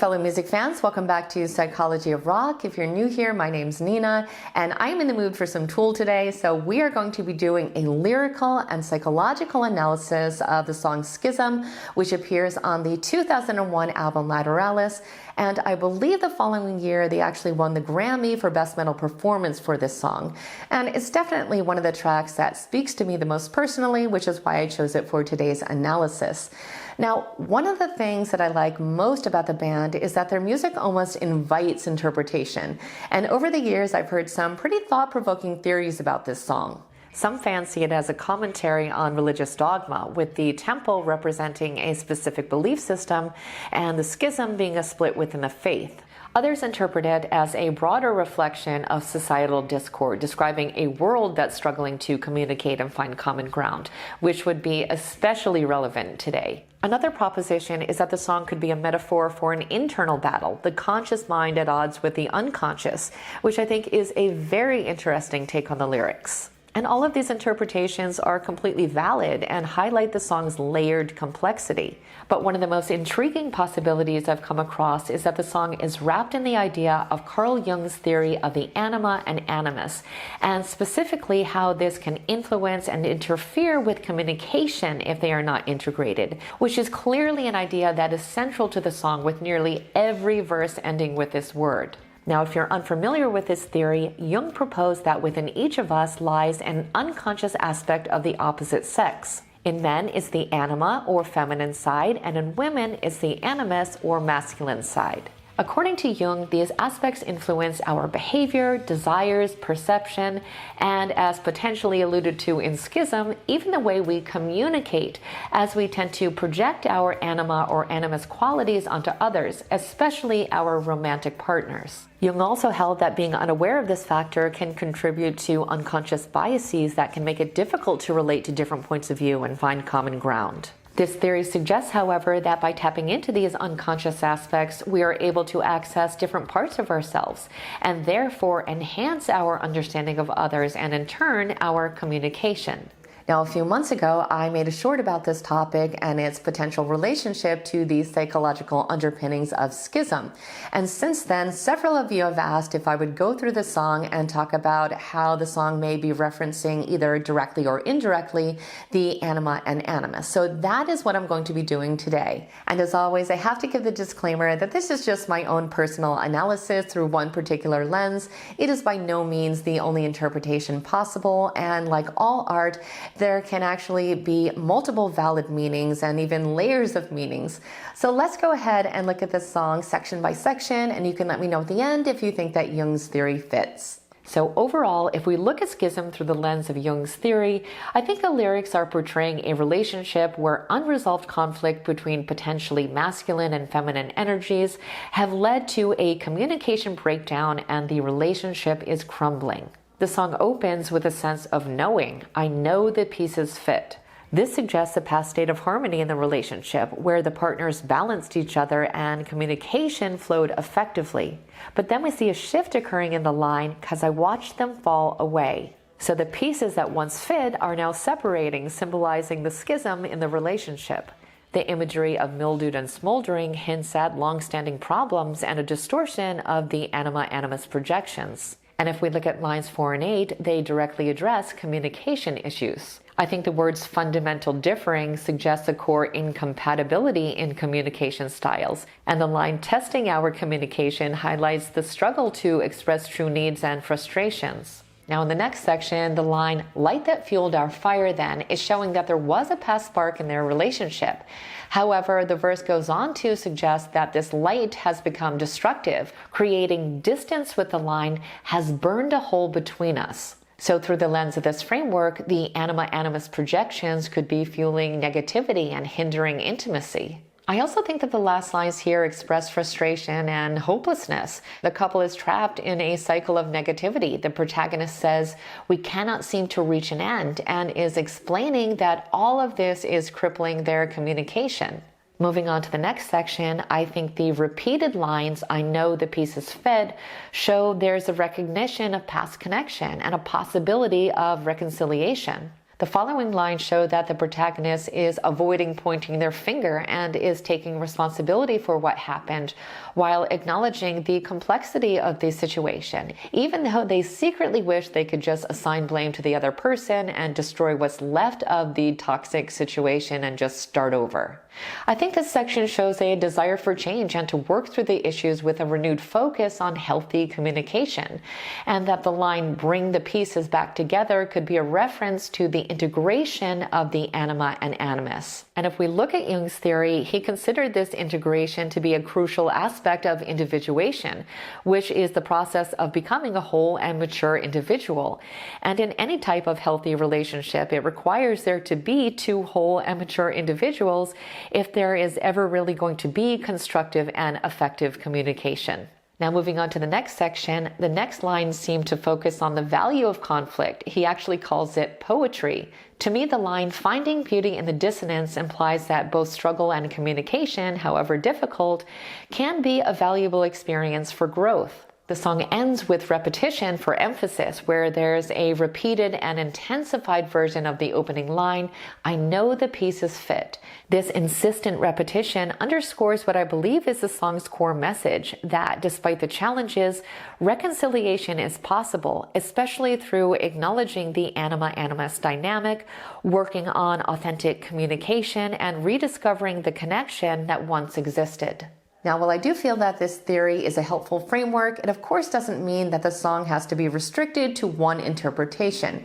fellow music fans, welcome back to Psychology of Rock. If you're new here, my name's Nena, and I'm in the mood for some Tool today, so we are going to be doing a lyrical and psychological analysis of the song Schism, which appears on the 2001 album Lateralus, and I believe the following year they actually won the Grammy for Best Metal Performance for this song. And it's definitely one of the tracks that speaks to me the most personally, which is why I chose it for today's analysis. Now, one of the things that I like most about the band is that their music almost invites interpretation. And over the years, I've heard some pretty thought-provoking theories about this song. Some fans see it as a commentary on religious dogma, with the temple representing a specific belief system and the schism being a split within the faith. Others interpret it as a broader reflection of societal discord, describing a world that's struggling to communicate and find common ground, which would be especially relevant today. Another proposition is that the song could be a metaphor for an internal battle, the conscious mind at odds with the unconscious, which I think is a very interesting take on the lyrics. And all of these interpretations are completely valid and highlight the song's layered complexity. But one of the most intriguing possibilities I've come across is that the song is wrapped in the idea of Carl Jung's theory of the Anima and Animus, and specifically how this can influence and interfere with communication if they are not integrated, which is clearly an idea that is central to the song, with nearly every verse ending with this word. Now, if you're unfamiliar with this theory, Jung proposed that within each of us lies an unconscious aspect of the opposite sex. In men, it's the anima, or feminine side, and in women, it's the animus, or masculine side. According to Jung, these aspects influence our behavior, desires, perception, and as potentially alluded to in Schism, even the way we communicate, as we tend to project our anima or animus qualities onto others, especially our romantic partners. Jung also held that being unaware of this factor can contribute to unconscious biases that can make it difficult to relate to different points of view and find common ground. This theory suggests, however, that by tapping into these unconscious aspects, we are able to access different parts of ourselves and therefore enhance our understanding of others and, in turn, our communication. Now, a few months ago, I made a short about this topic and its potential relationship to the psychological underpinnings of Schism. And since then, several of you have asked if I would go through the song and talk about how the song may be referencing either directly or indirectly the Anima and Animus. So that is what I'm going to be doing today. And as always, I have to give the disclaimer that this is just my own personal analysis through one particular lens. It is by no means the only interpretation possible, and like all art, there can actually be multiple valid meanings and even layers of meanings. So let's go ahead and look at this song section by section, and you can let me know at the end if you think that Jung's theory fits. So overall, if we look at Schism through the lens of Jung's theory, I think the lyrics are portraying a relationship where unresolved conflict between potentially masculine and feminine energies have led to a communication breakdown and the relationship is crumbling. The song opens with a sense of knowing. I know the pieces fit. This suggests a past state of harmony in the relationship where the partners balanced each other and communication flowed effectively. But then we see a shift occurring in the line, "'cause I watched them fall away." So the pieces that once fit are now separating, symbolizing the schism in the relationship. The imagery of mildewed and smoldering hints at long-standing problems and a distortion of the anima-animus projections. And if we look at lines 4 and 8, they directly address communication issues. I think the words fundamental differing suggests a core incompatibility in communication styles, and the line testing our communication highlights the struggle to express true needs and frustrations. Now in the next section, the line, "light that fueled our fire then," is showing that there was a past spark in their relationship. However, the verse goes on to suggest that this light has become destructive, creating distance with the line, "has burned a hole between us." So through the lens of this framework, the anima-animus projections could be fueling negativity and hindering intimacy. I also think that the last lines here express frustration and hopelessness. The couple is trapped in a cycle of negativity. The protagonist says, "We cannot seem to reach an end," and is explaining that all of this is crippling their communication. Moving on to the next section, I think the repeated lines, "I know the pieces fit," show there's a recognition of past connection and a possibility of reconciliation. The following lines show that the protagonist is avoiding pointing their finger and is taking responsibility for what happened, while acknowledging the complexity of the situation, even though they secretly wish they could just assign blame to the other person and destroy what's left of the toxic situation and just start over. I think this section shows a desire for change and to work through the issues with a renewed focus on healthy communication, and that the line "bring the pieces back together" could be a reference to the integration of the anima and animus. And if we look at Jung's theory, he considered this integration to be a crucial aspect of individuation, which is the process of becoming a whole and mature individual. And in any type of healthy relationship, it requires there to be two whole and mature individuals if there is ever really going to be constructive and effective communication. Now, moving on to the next section, the next lines seem to focus on the value of conflict. He actually calls it poetry. To me, the line "finding beauty in the dissonance" implies that both struggle and communication, however difficult, can be a valuable experience for growth. The song ends with repetition for emphasis, where there's a repeated and intensified version of the opening line, "I know the pieces fit." This insistent repetition underscores what I believe is the song's core message, that despite the challenges, reconciliation is possible, especially through acknowledging the anima-animus dynamic, working on authentic communication, and rediscovering the connection that once existed. Now, while I do feel that this theory is a helpful framework, it of course doesn't mean that the song has to be restricted to one interpretation.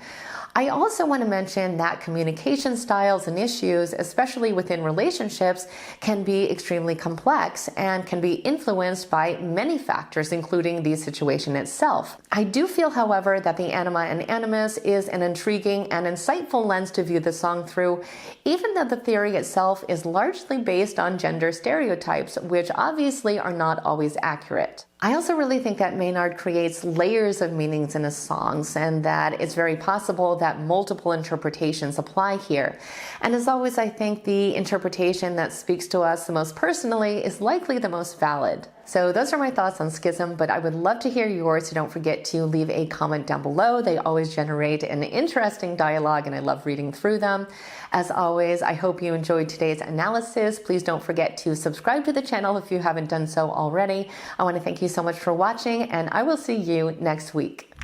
I also want to mention that communication styles and issues, especially within relationships, can be extremely complex and can be influenced by many factors, including the situation itself. I do feel, however, that the Anima and Animus is an intriguing and insightful lens to view the song through, even though the theory itself is largely based on gender stereotypes, which obviously are not always accurate. I also really think that Maynard creates layers of meanings in his songs, and that it's very possible that multiple interpretations apply here. And as always, I think the interpretation that speaks to us the most personally is likely the most valid. So those are my thoughts on Schism, but I would love to hear yours, so don't forget to leave a comment down below. They always generate an interesting dialogue, and I love reading through them. As always, I hope you enjoyed today's analysis. Please don't forget to subscribe to the channel if you haven't done so already. I want to thank you so much for watching, and I will see you next week.